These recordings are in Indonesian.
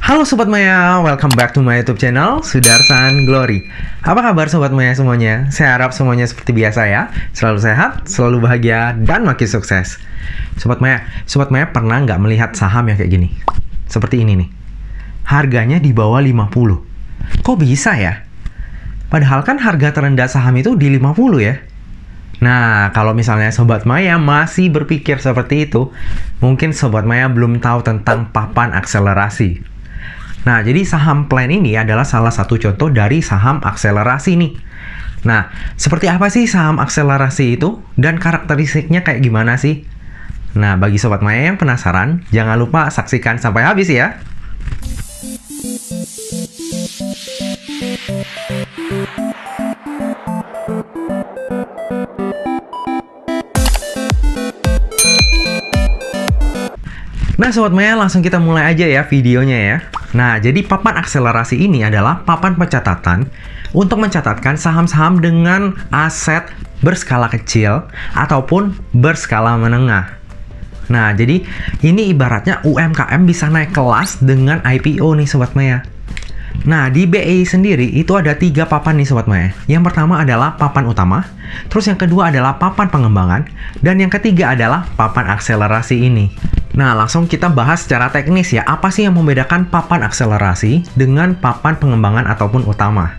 Halo Sobat Maya, welcome back to my YouTube channel, Sudarsan Glory. Apa kabar Sobat Maya semuanya? Saya harap semuanya seperti biasa ya. Selalu sehat, selalu bahagia, dan makin sukses. Sobat Maya pernah nggak melihat saham yang kayak gini? Seperti ini nih. Harganya di bawah 50. Kok bisa ya? Padahal kan harga terendah saham itu di 50 ya. Nah, kalau misalnya Sobat Maya masih berpikir seperti itu, mungkin Sobat Maya belum tahu tentang papan akselerasi. Nah, jadi saham plan ini adalah salah satu contoh dari saham akselerasi nih. Nah, seperti apa sih saham akselerasi itu? Dan karakteristiknya kayak gimana sih? Nah, bagi Sobat Maya yang penasaran, jangan lupa saksikan sampai habis ya. Nah, Sobat Maya, langsung kita mulai aja ya videonya ya. Nah, jadi papan akselerasi ini adalah papan pencatatan untuk mencatatkan saham-saham dengan aset berskala kecil ataupun berskala menengah. Nah, jadi ini ibaratnya UMKM bisa naik kelas dengan IPO nih Sobat Maya. Nah, di BI sendiri itu ada 3 papan nih Sobat Maya. Yang pertama adalah papan utama, terus yang kedua adalah papan pengembangan, dan yang ketiga adalah papan akselerasi ini. Nah, langsung kita bahas secara teknis ya, apa sih yang membedakan papan akselerasi dengan papan pengembangan ataupun utama.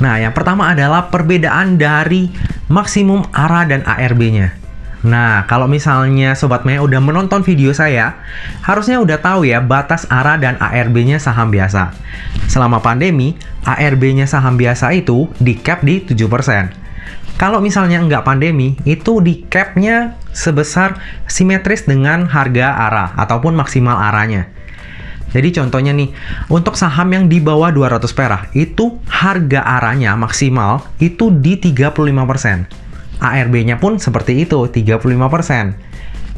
Nah, yang pertama adalah perbedaan dari maksimum ARA dan ARB-nya. Nah, kalau misalnya Sobat Maya udah menonton video saya, harusnya udah tahu ya batas ARA dan ARB-nya saham biasa. Selama pandemi, ARB-nya saham biasa itu di cap di 7%. Kalau misalnya nggak pandemi, itu di cap-nya sebesar simetris dengan harga ARA ataupun maksimal ARA-nya. Jadi contohnya nih, untuk saham yang di bawah 200 perak, itu harga ARA-nya maksimal itu di 35%. ARB-nya pun seperti itu, 35%.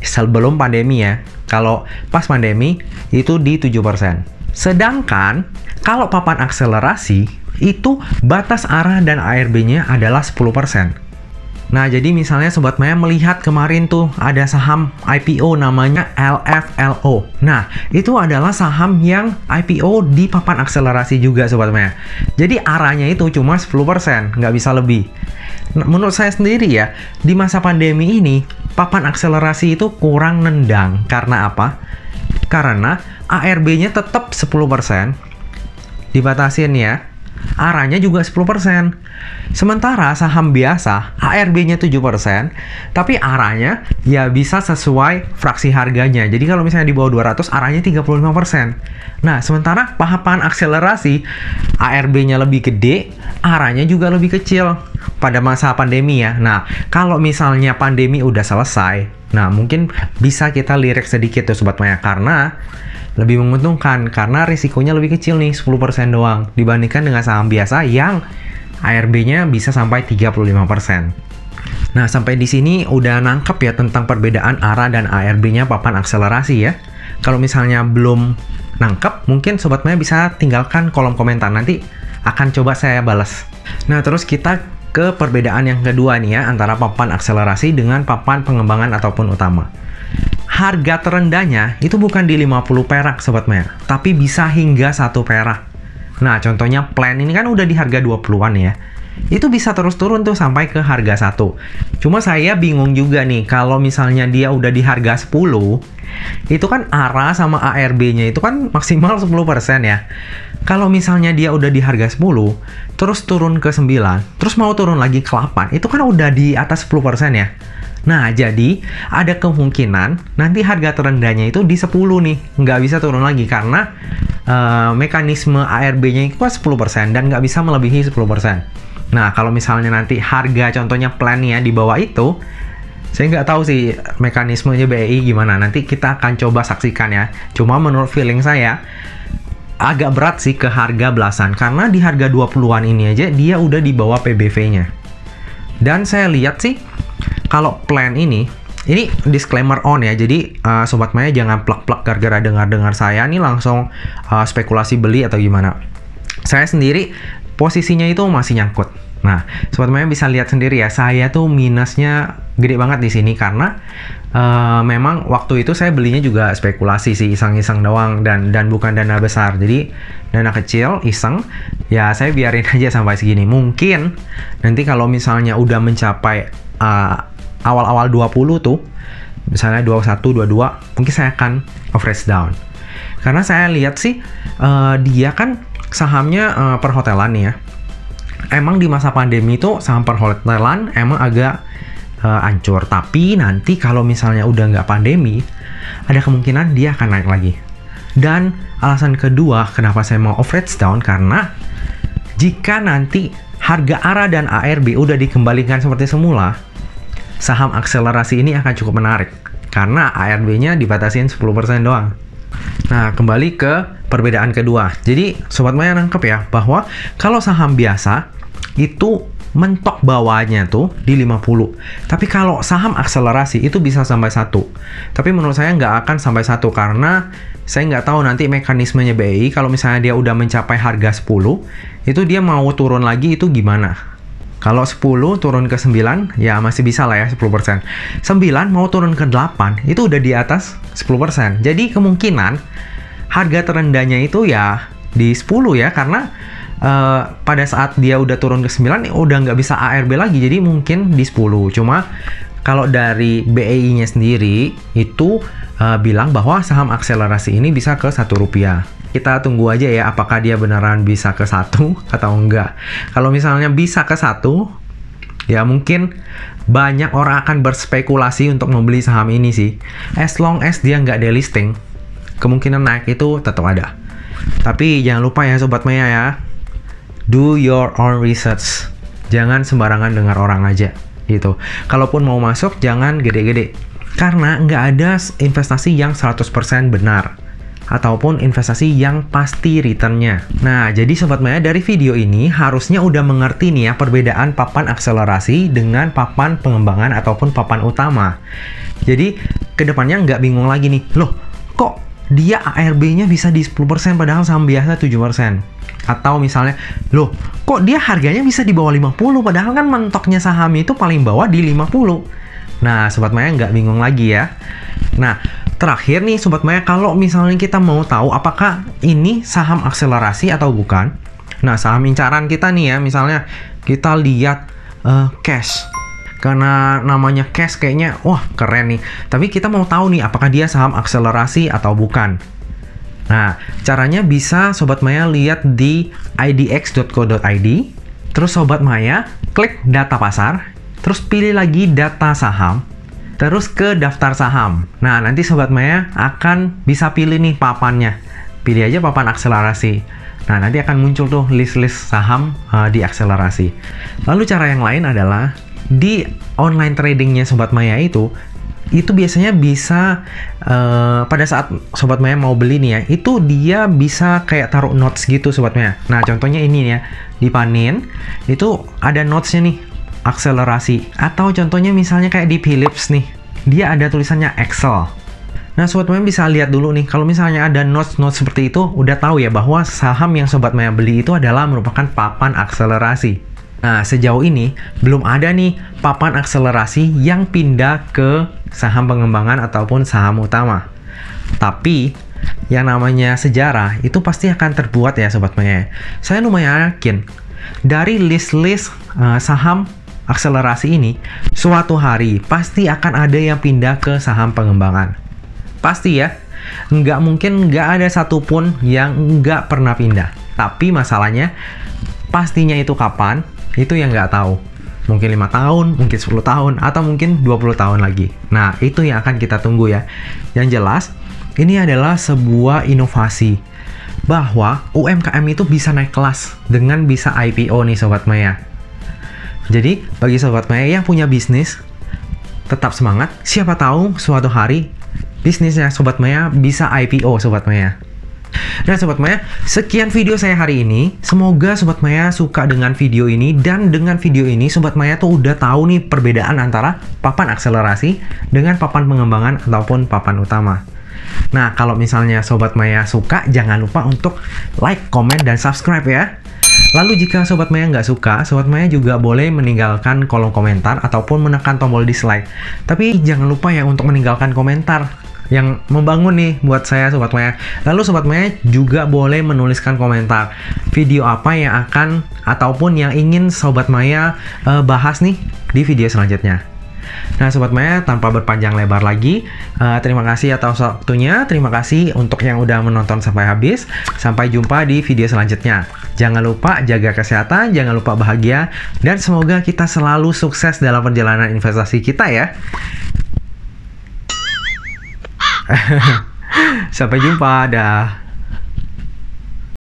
Sebelum pandemi ya. Kalau pas pandemi, itu di 7%. Sedangkan, kalau papan akselerasi, itu batas ARA dan ARB-nya adalah 10%. Nah, jadi misalnya Sobat Maya melihat kemarin tuh ada saham IPO namanya LFLO. Nah, itu adalah saham yang IPO di papan akselerasi juga Sobat Maya. Jadi ARA-nya itu cuma 10%, nggak bisa lebih. Nah, menurut saya sendiri ya, di masa pandemi ini, papan akselerasi itu kurang nendang. Karena apa? Karena ARB-nya tetap 10%, dibatasin ya. ARA-nya juga 10%. Sementara saham biasa, ARB-nya 7%, tapi ARA-nya ya bisa sesuai fraksi harganya. Jadi kalau misalnya di bawah 200, ARA-nya 35%. Nah, sementara papan akselerasi, ARB-nya lebih gede, ARA-nya juga lebih kecil pada masa pandemi ya. Nah, kalau misalnya pandemi udah selesai, nah mungkin bisa kita lirik sedikit tuh Sobat Maya, karena lebih menguntungkan karena risikonya lebih kecil nih, 10% doang dibandingkan dengan saham biasa yang ARB-nya bisa sampai 35%. Nah, sampai di sini udah nangkep ya tentang perbedaan ARA dan ARB-nya papan akselerasi ya. Kalau misalnya belum nangkep, mungkin Sobat Maya bisa tinggalkan kolom komentar, nanti akan coba saya balas. Nah, terus kita ke perbedaan yang kedua nih ya, antara papan akselerasi dengan papan pengembangan ataupun utama. Harga terendahnya itu bukan di 50 perak Sobat Maya, tapi bisa hingga 1 perak. Nah, contohnya plan ini kan udah di harga 20-an ya. Itu bisa terus turun tuh sampai ke harga 1. Cuma saya bingung juga nih, kalau misalnya dia udah di harga 10, itu kan ARA sama ARB-nya itu kan maksimal 10% ya. Kalau misalnya dia udah di harga 10, terus turun ke 9, terus mau turun lagi ke 8, itu kan udah di atas 10% ya. Nah, jadi ada kemungkinan nanti harga terendahnya itu di 10 nih, nggak bisa turun lagi karena mekanisme ARB-nya itu kan 10% dan nggak bisa melebihi 10%. Nah, kalau misalnya nanti harga contohnya plan ya di bawah itu, saya nggak tahu sih mekanismenya BI gimana, nanti kita akan coba saksikan ya. Cuma menurut feeling saya, agak berat sih ke harga belasan, karena di harga 20-an ini aja dia udah di bawah PBV-nya. Dan saya lihat sih, kalau plan ini disclaimer on ya, jadi Sobat Maya jangan plak-plak gara-gara dengar-dengar saya nih langsung spekulasi beli atau gimana. Saya sendiri posisinya itu masih nyangkut. Nah, Sobat Maya bisa lihat sendiri ya, saya tuh minusnya gede banget di sini karena memang waktu itu saya belinya juga spekulasi sih, iseng-iseng doang dan bukan dana besar. Jadi dana kecil, iseng, ya saya biarin aja sampai segini. Mungkin nanti kalau misalnya udah mencapai awal-awal 20 tuh, misalnya 21, 22, mungkin saya akan average down. Karena saya lihat sih dia kan sahamnya perhotelan nih ya. Emang di masa pandemi itu saham perhotelan emang agak hancur. Tapi nanti kalau misalnya udah nggak pandemi, ada kemungkinan dia akan naik lagi. Dan alasan kedua kenapa saya mau average down, karena jika nanti harga ARA dan ARB udah dikembalikan seperti semula, saham akselerasi ini akan cukup menarik. Karena ARB-nya dibatasin 10% doang. Nah, kembali ke perbedaan kedua. Jadi, Sobat Maya nangkep ya, bahwa kalau saham biasa, itu mentok bawahnya tuh di 50. Tapi kalau saham akselerasi, itu bisa sampai 1. Tapi menurut saya nggak akan sampai 1, karena saya nggak tahu nanti mekanismenya BI, kalau misalnya dia udah mencapai harga 10, itu dia mau turun lagi itu gimana? Kalau 10 turun ke 9, ya masih bisa lah ya 10%. 9 mau turun ke 8, itu udah di atas 10%. Jadi kemungkinan harga terendahnya itu ya di 10 ya, karena pada saat dia udah turun ke 9, udah nggak bisa ARB lagi, jadi mungkin di 10. Cuma kalau dari BEI-nya sendiri, itu bilang bahwa saham akselerasi ini bisa ke Rp1. Kita tunggu aja ya, apakah dia beneran bisa ke 1 atau enggak. Kalau misalnya bisa ke 1, ya mungkin banyak orang akan berspekulasi untuk membeli saham ini sih. As long as dia nggak delisting, kemungkinan naik itu tetap ada. Tapi jangan lupa ya Sobat Maya ya, do your own research. Jangan sembarangan dengar orang aja gitu. Kalaupun mau masuk, jangan gede-gede. Karena nggak ada investasi yang 100% benar. Ataupun investasi yang pasti returnnya. Nah, jadi Sobat Maya, dari video ini harusnya udah mengerti nih ya perbedaan papan akselerasi dengan papan pengembangan ataupun papan utama. Jadi, kedepannya nggak bingung lagi nih. Loh, kok dia ARB-nya bisa di 10% padahal saham biasa 7%? Atau misalnya, loh, kok dia harganya bisa di bawah 50 padahal kan mentoknya saham itu paling bawah di 50. Nah, Sobat Maya nggak bingung lagi ya. Nah, terakhir nih Sobat Maya, kalau misalnya kita mau tahu apakah ini saham akselerasi atau bukan. Nah, saham incaran kita nih ya, misalnya kita lihat cash. Karena namanya cash kayaknya, wah keren nih. Tapi kita mau tahu nih apakah dia saham akselerasi atau bukan. Nah, caranya bisa Sobat Maya lihat di idx.co.id. Terus Sobat Maya klik data pasar, terus pilih lagi data saham, terus ke daftar saham. Nah, nanti Sobat Maya akan bisa pilih nih papannya. Pilih aja papan akselerasi. Nah, nanti akan muncul tuh list-list saham di akselerasi. Lalu cara yang lain adalah di online tradingnya Sobat Maya itu biasanya bisa pada saat Sobat Maya mau beli nih ya, itu dia bisa kayak taruh notes gitu Sobat Maya. Nah, contohnya ini nih ya, di Panin itu ada notesnya nih, akselerasi. Atau contohnya misalnya kayak di Philips nih, dia ada tulisannya Excel. Nah, Sobat Maya bisa lihat dulu nih, kalau misalnya ada notes-notes seperti itu, udah tahu ya bahwa saham yang Sobat Maya beli itu adalah merupakan papan akselerasi. Nah, sejauh ini belum ada nih papan akselerasi yang pindah ke saham pengembangan ataupun saham utama. Tapi yang namanya sejarah itu pasti akan terbuat ya Sobat Maya. Saya lumayan yakin dari list-list saham akselerasi ini, suatu hari pasti akan ada yang pindah ke saham pengembangan. Pasti ya, nggak mungkin nggak ada satupun yang nggak pernah pindah. Tapi masalahnya, pastinya itu kapan, itu yang nggak tahu. Mungkin 5 tahun, mungkin 10 tahun, atau mungkin 20 tahun lagi. Nah, itu yang akan kita tunggu ya. Yang jelas, ini adalah sebuah inovasi bahwa UMKM itu bisa naik kelas dengan bisa IPO nih Sobat Maya. Jadi, bagi Sobat Maya yang punya bisnis, tetap semangat. Siapa tahu suatu hari bisnisnya Sobat Maya bisa IPO Sobat Maya. Nah Sobat Maya, sekian video saya hari ini. Semoga Sobat Maya suka dengan video ini. Dan dengan video ini Sobat Maya tuh udah tahu nih perbedaan antara papan akselerasi dengan papan pengembangan ataupun papan utama. Nah, kalau misalnya Sobat Maya suka, jangan lupa untuk like, komen, dan subscribe ya. Lalu jika Sobat Maya nggak suka, Sobat Maya juga boleh meninggalkan kolom komentar ataupun menekan tombol dislike. Tapi jangan lupa ya untuk meninggalkan komentar yang membangun nih buat saya Sobat Maya. Lalu Sobat Maya juga boleh menuliskan komentar video apa yang akan ataupun yang ingin Sobat Maya bahas nih di video selanjutnya. Nah Sobat Maya, tanpa berpanjang lebar lagi, terima kasih atas waktunya. Terima kasih untuk yang udah menonton sampai habis. Sampai jumpa di video selanjutnya. Jangan lupa jaga kesehatan, jangan lupa bahagia, dan semoga kita selalu sukses dalam perjalanan investasi kita ya. Sampai jumpa, dah.